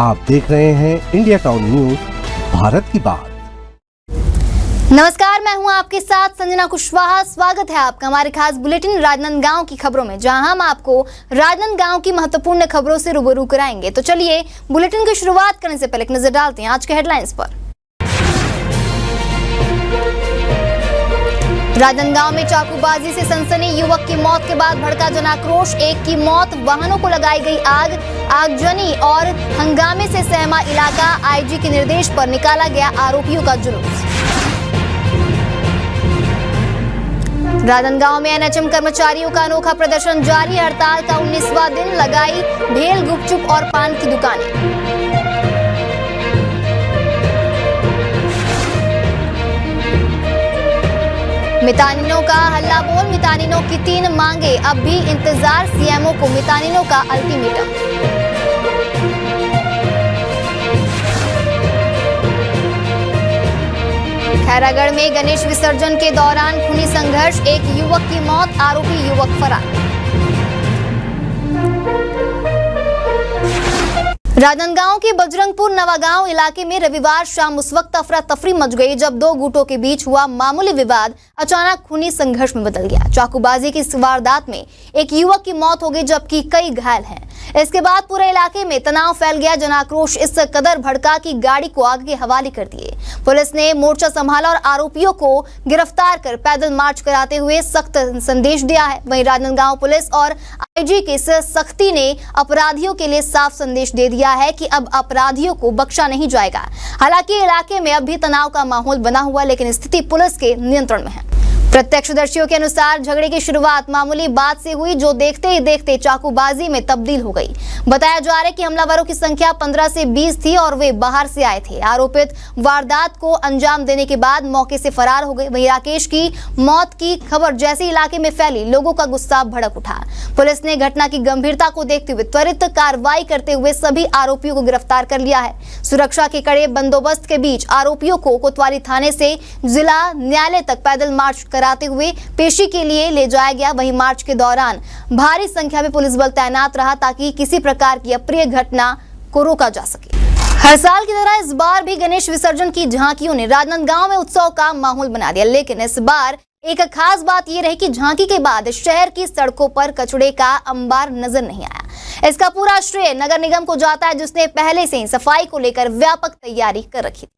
आप देख रहे हैं इंडिया टाउन न्यूज, भारत की बात। नमस्कार, मैं हूं आपके साथ संजना कुशवाहा। स्वागत है आपका हमारे खास बुलेटिन राजनांदगांव की खबरों में, जहां हम आपको राजनांदगांव की महत्वपूर्ण खबरों से रूबरू कराएंगे। तो चलिए बुलेटिन की शुरुआत करने से पहले एक नजर डालते हैं आज के हेडलाइंस पर। राजनांदगांव में चाकूबाजी से सनसनी, युवक की मौत के बाद भड़का जनाक्रोश, एक की मौत, वाहनों को लगाई गई आग, आगजनी और हंगामे से सहमा इलाका। आईजी के निर्देश पर निकाला गया आरोपियों का जुलूस। राजनांदगांव में एनएचएम कर्मचारियों का अनोखा प्रदर्शन जारी, हड़ताल का 19वां दिन, लगाई भेल, गुपचुप और पान की दुकानें। मितानिनों का हल्ला बोल, मितानिनों की 3 मांगे, अब भी इंतजार, सीएमओ को मितानिनों का अल्टीमेटम। खैरागढ़ में गणेश विसर्जन के दौरान खूनी संघर्ष, एक युवक की मौत, आरोपी युवक फरार। राजनांदगांव के बजरंगपुर नवागांव इलाके में रविवार शाम उस वक्त अफरा तफरी मच गई जब 2 गुटों के बीच हुआ मामूली विवाद अचानक खूनी संघर्ष में बदल गया। चाकूबाजी की इस वारदात में एक युवक की मौत हो गई जबकि कई घायल हैं। इसके बाद पूरे इलाके में तनाव फैल गया। जनाक्रोश इस कदर भड़का कि गाड़ी को आग के हवाले कर दिए। पुलिस ने मोर्चा संभाला और आरोपियों को गिरफ्तार कर पैदल मार्च कराते हुए सख्त संदेश दिया है। वहीं राजनांदगांव पुलिस और आईजी की इस सख्ती ने अपराधियों के लिए साफ संदेश दे दिया है कि अब अपराधियों को बख्शा नहीं जाएगा। हालांकि इलाके में अब भी तनाव का माहौल बना हुआ, लेकिन स्थिति पुलिस के नियंत्रण में है। प्रत्यक्षदर्शियों के अनुसार झगड़े की शुरुआत मामूली बात से हुई, जो देखते ही देखते चाकूबाजी में तब्दील हो गई। बताया जा रहा है कि हमलावरों की संख्या 15 से 20 थी और वे बाहर से आए थे। आरोपित वारदात को अंजाम देने के बाद मौके से फरार हो गए। वहीं राकेश की मौत की खबर जैसे इलाके में फैली, लोगों का गुस्सा भड़क उठा। पुलिस ने घटना की गंभीरता को देखते हुए त्वरित कार्रवाई करते हुए सभी आरोपियों को गिरफ्तार कर लिया है। सुरक्षा के कड़े बंदोबस्त के बीच आरोपियों को कोतवाली थाने से जिला न्यायालय तक पैदल मार्च कराते हुए पेशी के लिए ले जाया गया। वहीं मार्च के दौरान भारी संख्या में पुलिस बल तैनात रहा ताकि किसी प्रकार की अप्रिय घटना को रोका जा सके। हर साल की तरह इस बार भी गणेश विसर्जन की झांकियों ने राजनांदगांव में उत्सव का माहौल बना दिया, लेकिन इस बार एक खास बात यह रही कि झांकी के बाद शहर की सड़कों पर कचड़े का अंबार नजर नहीं आया। इसका पूरा श्रेय नगर निगम को जाता है, जिसने पहले से ही सफाई को लेकर व्यापक तैयारी कर रखी थी।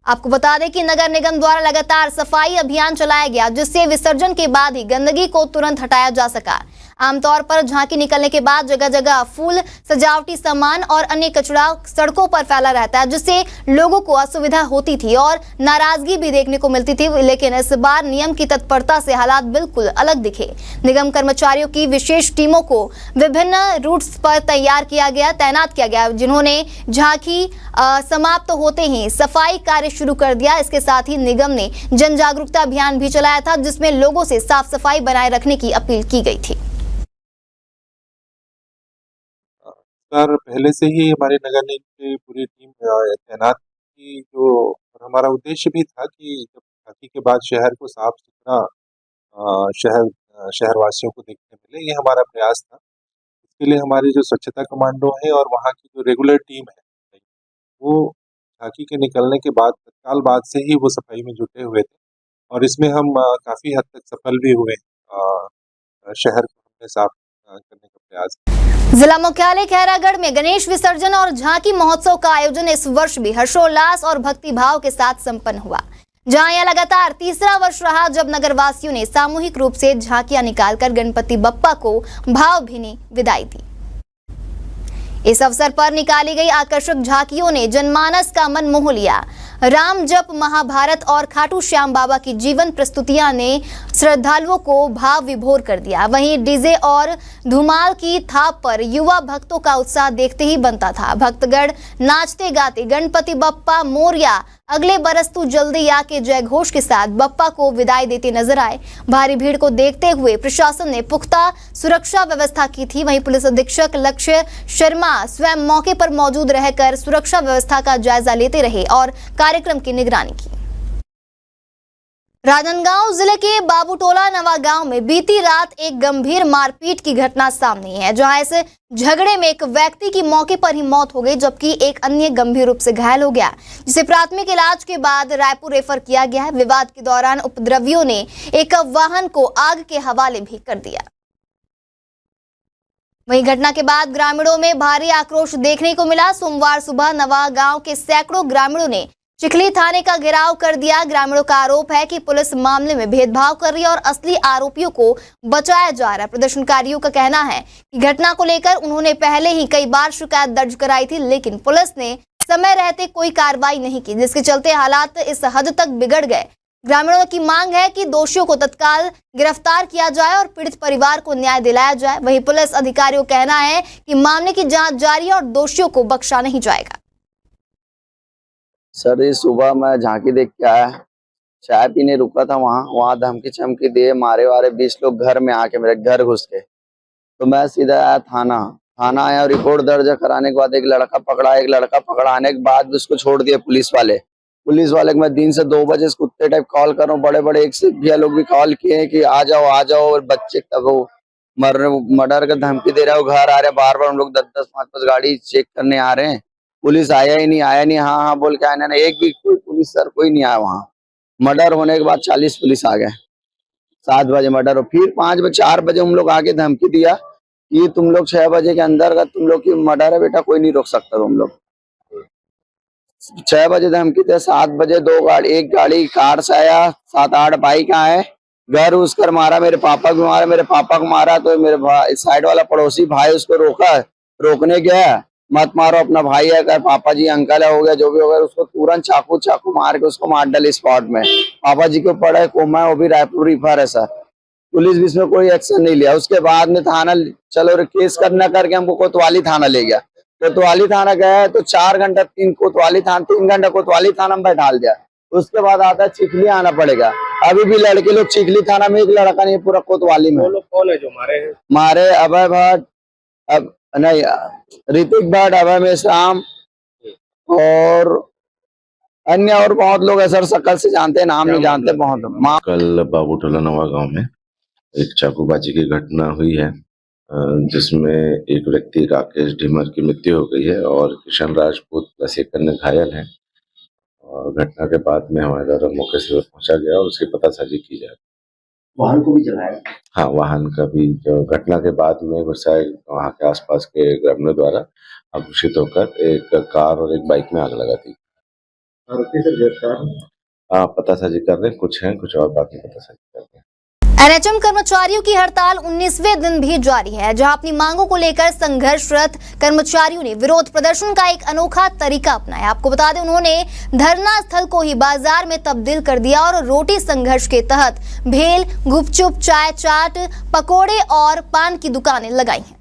आपको बता दें कि नगर निगम द्वारा लगातार सफाई अभियान चलाया गया, जिससे विसर्जन के बाद ही गंदगी को तुरंत हटाया जा सका। आमतौर पर झांकी निकलने के बाद जगह जगह फूल, सजावटी सामान और अन्य कचरा सड़कों पर फैला रहता है, जिससे लोगों को असुविधा होती थी और नाराजगी भी देखने को मिलती थी। लेकिन इस बार नियम की तत्परता से हालात बिल्कुल अलग दिखे। निगम कर्मचारियों की विशेष टीमों को विभिन्न रूट्स पर तैनात किया गया, जिन्होंने झांकी समाप्त होते ही सफाई कार्य शुरू कर दिया। इसके साथ ही निगम ने जन जागरूकता अभियान भी चलाया था, जिसमें लोगों से साफ सफाई बनाए रखने की अपील की गई थी। पहले से ही हमारे नगर निगम की पूरी टीम तैनात थी, जो और हमारा उद्देश्य भी था कि जब झांकी के बाद शहर को साफ सुथरा शहरवासियों को देखने मिले, ये हमारा प्रयास था। इसके लिए हमारे जो स्वच्छता कमांडो है और वहाँ की जो रेगुलर टीम है, वो झांकी के निकलने के बाद तत्काल बाद से ही वो सफाई में जुटे हुए थे और इसमें हम काफ़ी हद तक सफल भी हुए। शहर को हमने साफ करने का प्रयास किया। जिला मुख्यालय खैरागढ़ में गणेश विसर्जन और झांकी महोत्सव का आयोजन इस वर्ष भी हर्षोल्लास और भक्तिभाव के साथ संपन्न हुआ, जहां यह लगातार तीसरा वर्ष रहा जब नगरवासियों ने सामूहिक रूप से झांकियां निकालकर गणपति बप्पा को भावभीनी विदाई दी। इस अवसर पर निकाली गई आकर्षक झांकियों ने जनमानस का मन मोह लिया। राम जप, महाभारत और खाटू श्याम बाबा की जीवन प्रस्तुतियां ने श्रद्धालुओं को भाव विभोर कर दिया। वहीं डीजे और धुमाल की थाप पर युवा भक्तों का उत्साह देखते ही बनता था। भक्तगण नाचते गाते गणपति बप्पा मोरया, अगले बरस तू जल्दी आ के जय घोष के साथ बप्पा को विदाई देते नजर आए। भारी भीड़ को देखते हुए प्रशासन ने पुख्ता सुरक्षा व्यवस्था की थी। वहीं पुलिस अधीक्षक लक्ष्य शर्मा स्वयं मौके पर मौजूद रहकर सुरक्षा व्यवस्था का जायजा लेते रहे और कार्यक्रम की निगरानी की। राजनांदगांव जिले के बाबूटोला नवागांव में बीती रात एक गंभीर मारपीट की घटना सामने आई है, जहां इस झगड़े में एक व्यक्ति की मौके पर ही मौत हो गई, जबकि एक अन्य गंभीर रूप से घायल हो गया, जिसे प्राथमिक इलाज के बाद रायपुर रेफर किया गया है। विवाद के दौरान उपद्रवियों ने एक वाहन को आग के हवाले भी कर दिया। वहीं घटना के बाद ग्रामीणों में भारी आक्रोश देखने को मिला। सोमवार सुबह नवागांव के सैकड़ों ग्रामीणों ने चिखली थाने का घेराव कर दिया। ग्रामीणों का आरोप है कि पुलिस मामले में भेदभाव कर रही है और असली आरोपियों को बचाया जा रहा है। प्रदर्शनकारियों का कहना है कि घटना को लेकर उन्होंने पहले ही कई बार शिकायत दर्ज कराई थी, लेकिन पुलिस ने समय रहते कोई कार्रवाई नहीं की, जिसके चलते हालात इस हद तक बिगड़ गए। ग्रामीणों की मांग है कि दोषियों को तत्काल गिरफ्तार किया जाए और पीड़ित परिवार को न्याय दिलाया जाए। वहीं पुलिस अधिकारियों का कहना है कि मामले की जांच जारी है और दोषियों को बख्शा नहीं जाएगा। सर ये सुबह मैं झांकी देख के आया, चाय पीने रुका था वहाँ धमकी चमकी दिए, मारे वारे 20 लोग घर में आके मेरे घर घुस के। तो मैं सीधा आया थाना आया और रिपोर्ट दर्ज कराने के बाद एक लड़का पकड़ाने के बाद उसको छोड़ दिया पुलिस वाले को मैं दिन से 2 बजे कुत्ते टाइप कॉल कर रहा हूँ। बड़े बड़े एक से भैया लोग भी कॉल किए हैं कि आ जाओ और बच्चे तब वो मर्डर का धमकी दे रहा है। वो घर आ रहे बार हम लोग 10-10 5-5 गाड़ी चेक करने आ रहे हैं, पुलिस आया ही नहीं। हाँ बोल के आने एक भी कोई पुलिस सर कोई नहीं आया। वहाँ मर्डर होने के बाद 40 पुलिस आ गए। 7 बजे मर्डर और फिर 4 बजे हम लोग आके धमकी दिया कि तुम लोग 6 बजे के अंदर का तुम लोग की मर्डर है बेटा, कोई नहीं रोक सकता तुम लोग। 6 बजे धमकी थे, 7 बजे एक गाड़ी कार से आया, 7-8 बाइक आए, घर उसकर मारा, मेरे पापा को मारा। तो मेरे भाई साइड वाला पड़ोसी भाई उसको रोकने गया, मत मारो अपना भाई है, कर पापा जी अंकल है, हो गया जो भी हो गया। उसको तुरंत चाकू मार के उसको मार डाले स्पॉट में। पापा जी को पड़ा है कोमा, वो भी रायपुर रिफर है सर। पुलिस भी इसमें कोई एक्शन नहीं लिया। उसके बाद में थाना चलो केस करना करके हमको कोतवाली थाना ले गया। कोतवाली थाना गया तो 4 घंटा 3 घंटा कोतवाली थाना में बैठा दिया। उसके बाद आता है चिखली आना पड़ेगा। अभी भी लड़के लोग चिखली थाना में, एक लड़का नहीं पूरा कोतवाली में। वो लोग कौन है जो मारे? अभय भट्ट, अब नहीं ऋतिक भट्ट, अभय मेश्राम और अन्य और बहुत लोग है सर, शकल से जानते हैं, नाम नहीं जानते बहुत। कल बाबूटोला नवागांव में एक चाकूबाजी की घटना हुई है, जिसमें एक व्यक्ति राकेश ढिमर की मृत्यु हो गई है और किशन राजपूत प्लस एक अन्य घायल है। और घटना के बाद में हमारे द्वारा मौके से पहुंचा गया और उसकी पतासाजी की जाए। वाहन को भी जलाया? हाँ, वाहन का भी जो घटना के बाद में शायद वहाँ के आसपास के ग्रामीणों द्वारा आक्रोशित होकर एक कार और एक बाइक में आग लगा दी। आरोपी से गिरफ्तार पतासाजी कर रहे हैं, कुछ हैं, कुछ और बाकी पतासाजी कर रहे हैं। एनएचएम कर्मचारियों की हड़ताल 19वें दिन भी जारी है, जहां अपनी मांगों को लेकर संघर्षरत कर्मचारियों ने विरोध प्रदर्शन का एक अनोखा तरीका अपनाया। आपको बता दें, उन्होंने धरना स्थल को ही बाजार में तब्दील कर दिया और रोटी संघर्ष के तहत भेल, गुपचुप, चाय, चाट, पकोड़े और पान की दुकानें लगाई हैं।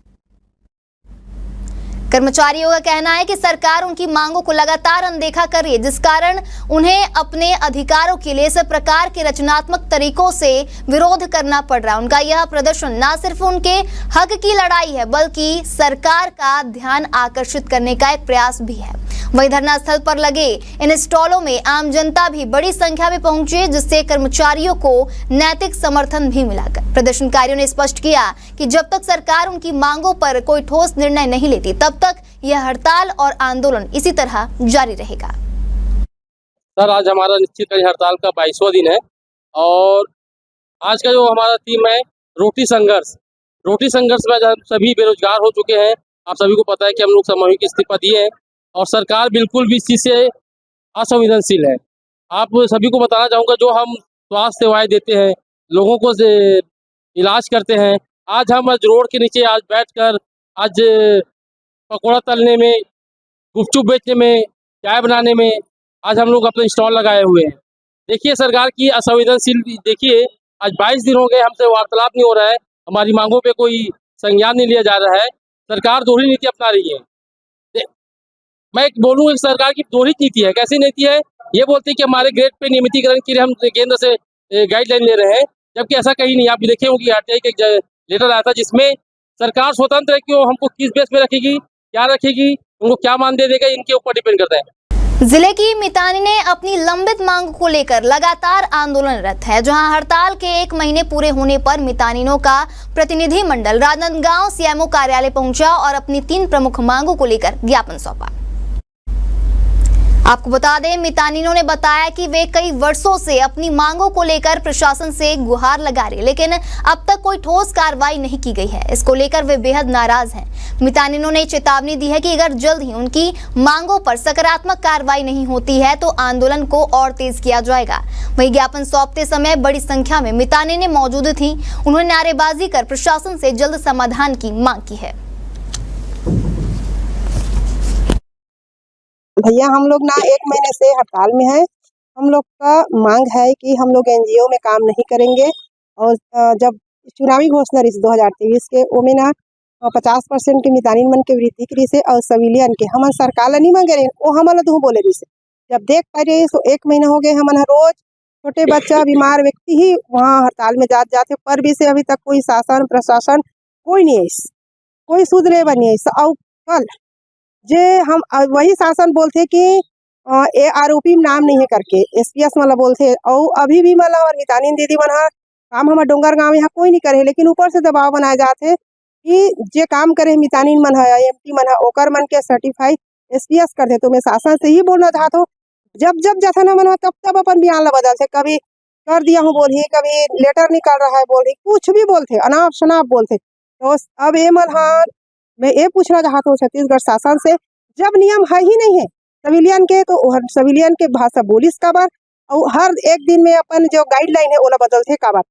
कर्मचारियों का कहना है कि सरकार उनकी मांगों को लगातार अनदेखा कर रही है, जिस कारण उन्हें अपने अधिकारों के लिए इस प्रकार के रचनात्मक तरीकों से विरोध करना पड़ रहा है। उनका यह प्रदर्शन न सिर्फ उनके हक की लड़ाई है, बल्कि सरकार का ध्यान आकर्षित करने का एक प्रयास भी है। वहीं धरना स्थल पर लगे इन स्टॉलों में आम जनता भी बड़ी संख्या में पहुंची, जिससे कर्मचारियों को नैतिक समर्थन भी मिला। प्रदर्शनकारियों ने स्पष्ट किया कि जब तक सरकार उनकी मांगों पर कोई ठोस निर्णय नहीं लेती, तब तक यह हड़ताल और आंदोलन इसी तरह जारी रहेगा। सर, आज हमारा निश्चित हड़ताल का 22वां दिन है और आज का जो हमारा थीम है रोटी संघर्ष। रोटी संघर्ष में हम सभी बेरोजगार हो चुके हैं। आप सभी को पता है कि हम लोग सामूहिक इस्तीफा दिए हैं और सरकार बिल्कुल भी इस चीज़ से असंवेदनशील है। आप सभी को बताना चाहूँगा, जो हम स्वास्थ्य सेवाएं देते हैं, लोगों को इलाज करते हैं, आज हम रोड के नीचे आज बैठकर आज पकौड़ा तलने में, गुपचुप बेचने में, चाय बनाने में आज हम लोग अपने स्टॉल लगाए हुए हैं। देखिए सरकार की असंवेदनशील, देखिए आज 22 दिन हो गए, हमसे वार्तालाप नहीं हो रहा है, हमारी मांगों पे कोई संज्ञान नहीं लिया जा रहा है। सरकार दोहरी नीति अपना रही है। मैं बोलूँगा सरकार की दोहरी नीति है। कैसी नीति है? ये बोलती है कि हमारे ग्रेड पे नियमितीकरण के लिए हम केंद्र से गाइडलाइन ले रहे हैं, जबकि ऐसा कहीं नहीं। आप देखे होंगे आरटीआई का एक लेटर आया था जिसमें सरकार स्वतंत्र है कि वो हमको किस बेस में रखेगी, क्या रखेगी, उनको क्या मानदेय देगा, इनके ऊपर डिपेंड करता है। जिले की मितानी ने अपनी लंबित मांग को लेकर लगातार आंदोलनरत है। जहां हड़ताल के 1 महीने पूरे होने पर मितानिनों का प्रतिनिधि मंडल राजनांदगांव सीएमओ कार्यालय पहुंचा और अपनी 3 प्रमुख मांगों को लेकर ज्ञापन सौंपा। आपको बता दें, मितानिनों ने बताया कि वे कई वर्षों से अपनी मांगों को लेकर प्रशासन से गुहार लगा रहे, लेकिन अब तक कोई ठोस कार्रवाई नहीं की गई है। इसको लेकर वे बेहद नाराज हैं। मितानिनों ने चेतावनी दी है कि अगर जल्द ही उनकी मांगों पर सकारात्मक कार्रवाई नहीं होती है तो आंदोलन को और तेज किया जाएगा। वहीं ज्ञापन सौंपते समय बड़ी संख्या में मितानिनें मौजूद थीं। उन्होंने नारेबाजी कर प्रशासन से जल्द समाधान की मांग की है। भैया, हम लोग ना 1 महीने से हड़ताल में है। हम लोग का मांग है कि हम लोग एनजीओ में काम नहीं करेंगे और जब चुनावी घोषणा रही 2023 के ओमे ना 50% के मितानिन मन के वृद्धि करी से और सिविलियन के हमन सरकार नहीं मांगे रहे, वो हमन दू बोले रही से। जब देख पा रहे तो 1 महीना हो गए, हमन रोज छोटे बच्चा बीमार व्यक्ति ही वहाँ हड़ताल में जाते पर भी से अभी तक कोई शासन प्रशासन कोई नहीं है, कोई सुधरे बनी है। और कल जे हम वही शासन बोलते कि ए आरोपी में नाम नहीं है करके SPS वाला बोलते, और अभी भी मतलब और मितानिन दीदी मन काम हमारे डोंगर गांव यहाँ कोई नहीं करे, लेकिन ऊपर से दबाव बनाए जाते कि जे काम करे मितानिन मन है MP मन है ओकर मन के सर्टिफाई SPS कर दे। तो मैं शासन से ही बोलना चाहता हूँ, जब जब जैसा न मन हो तब अपन बयान ला बदलते, कभी कर दिया हूँ बोल ही, कभी लेटर निकल रहा है बोल ही, कुछ भी बोलते, अनाप शनाप बोलते। तो अब ये मन मैं ये पूछना चाहता हूँ छत्तीसगढ़ शासन से, जब नियम है ही नहीं है सिविलियन के तो सिविलियन के भाषा बोलिस का बार और हर एक दिन में अपन जो गाइडलाइन है ओला बदलते का बार।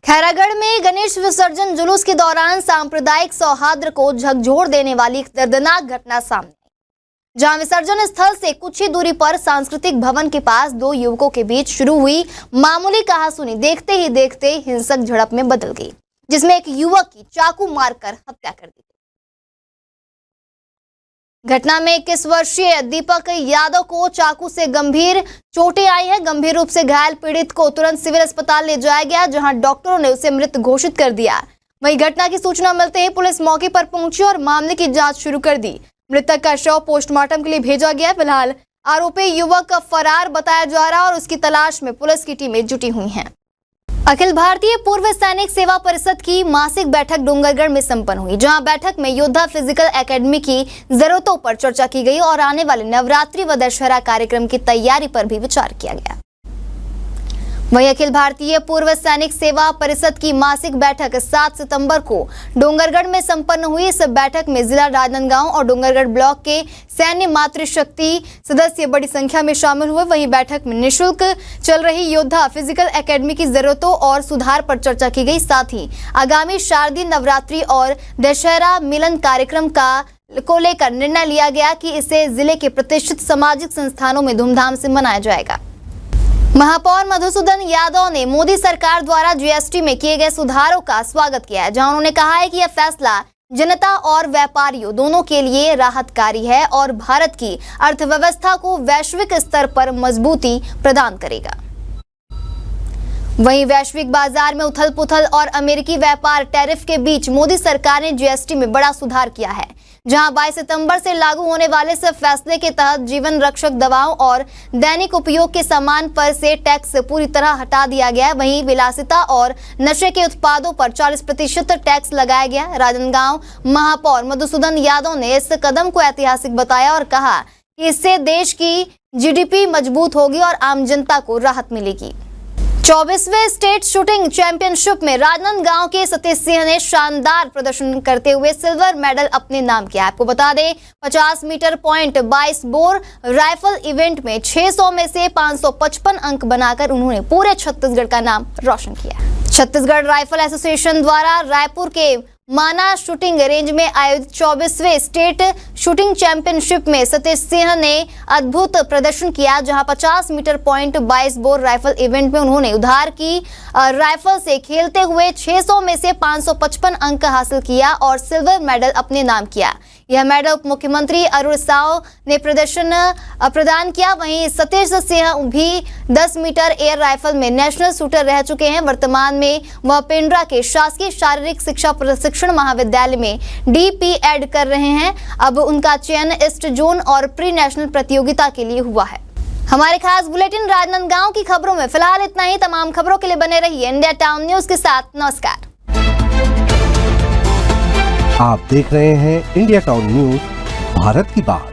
खैरागढ़ में गणेश विसर्जन जुलूस के दौरान सांप्रदायिक सौहार्द को झकझोर देने वाली एक दर्दनाक घटना सामने आई, जहां विसर्जन स्थल से कुछ ही दूरी पर सांस्कृतिक भवन के पास 2 युवकों के बीच शुरू हुई मामूली कहासुनी देखते ही देखते हिंसक झड़प में बदल गई, जिसमें एक युवक की चाकू मारकर हत्या कर दी। घटना में 21 वर्षीय दीपक यादव को चाकू से गंभीर चोटें आई है। गंभीर रूप से घायल पीड़ित को तुरंत सिविल अस्पताल ले जाया गया, जहां डॉक्टरों ने उसे मृत घोषित कर दिया। वहीं घटना की सूचना मिलते ही पुलिस मौके पर पहुंची और मामले की जांच शुरू कर दी। मृतक का शव पोस्टमार्टम के लिए भेजा गया। फिलहाल आरोपी युवक फरार बताया जा रहा है और उसकी तलाश में पुलिस की टीमें जुटी हुई हैं। अखिल भारतीय पूर्व सैनिक सेवा परिषद की मासिक बैठक डोंगरगढ़ में संपन्न हुई, जहां बैठक में योद्धा फिजिकल एकेडमी की जरूरतों पर चर्चा की गई और आने वाले नवरात्रि व दशहरा कार्यक्रम की तैयारी पर भी विचार किया गया। वहीं अखिल भारतीय पूर्व सैनिक सेवा परिषद की मासिक बैठक 7 सितंबर को डोंगरगढ़ में संपन्न हुई। इस बैठक में जिला राजनांदगांव और डोंगरगढ़ ब्लॉक के सैन्य मातृशक्ति सदस्य बड़ी संख्या में शामिल हुए। वहीं बैठक में निःशुल्क चल रही योद्धा फिजिकल एकेडमी की जरूरतों और सुधार पर चर्चा की गई। साथ ही आगामी शारदीय नवरात्रि और दशहरा मिलन कार्यक्रम को लेकर निर्णय लिया गया कि इसे जिले के प्रतिष्ठित सामाजिक संस्थानों में धूमधाम से मनाया जाएगा। महापौर मधुसूदन यादव ने मोदी सरकार द्वारा GST में किए गए सुधारों का स्वागत किया है, जहां उन्होंने कहा है कि यह फैसला जनता और व्यापारियों दोनों के लिए राहतकारी है और भारत की अर्थव्यवस्था को वैश्विक स्तर पर मजबूती प्रदान करेगा। वहीं वैश्विक बाजार में उथल-पुथल और अमेरिकी व्यापार टैरिफ के बीच मोदी सरकार ने GST में बड़ा सुधार किया है, जहां 22 सितंबर से लागू होने वाले इस फैसले के तहत जीवन रक्षक दवाओं और दैनिक उपयोग के सामान पर से टैक्स पूरी तरह हटा दिया गया है। वहीं विलासिता और नशे के उत्पादों पर 40% टैक्स लगाया गया। राजनांदगांव महापौर मधुसूदन यादव ने इस कदम को ऐतिहासिक बताया और कहा कि इससे देश की GDP मजबूत होगी और आम जनता को राहत मिलेगी। 24वें स्टेट शूटिंग चैंपियनशिप में राजनांदगांव के सतीश सिंह ने शानदार प्रदर्शन करते हुए सिल्वर मेडल अपने नाम किया। आपको बता दें, 50 metre point 22 bore rifle event में 600 में से 555 अंक बनाकर उन्होंने पूरे छत्तीसगढ़ का नाम रोशन किया। छत्तीसगढ़ राइफल एसोसिएशन द्वारा रायपुर के माना शूटिंग रेंज में आयोजित 24वें स्टेट शूटिंग चैंपियनशिप में सतीश सिंह ने अद्भुत प्रदर्शन किया, जहां 50 metre point 22 bore rifle event में उन्होंने उधार की राइफल से खेलते हुए 600 में से 555 अंक हासिल किया और सिल्वर मेडल अपने नाम किया। यह मेडल उप मुख्यमंत्री अरुण साव ने प्रदान किया। वहीं सतीश सिंह भी 10 मीटर एयर राइफल में नेशनल शूटर रह चुके हैं। वर्तमान में वह पेंड्रा के शासकीय शारीरिक शिक्षा प्रशिक्षण महाविद्यालय में DP.Ed कर रहे हैं। अब उनका चयन ईस्ट जोन और प्री नेशनल प्रतियोगिता के लिए हुआ है। हमारे खास बुलेटिन राजनांदगांव की खबरों में फिलहाल इतना ही। तमाम खबरों के लिए बने रहिए इंडिया टाउन न्यूज के साथ। नमस्कार। आप देख रहे हैं इंडिया टाउन न्यूज, भारत की बात।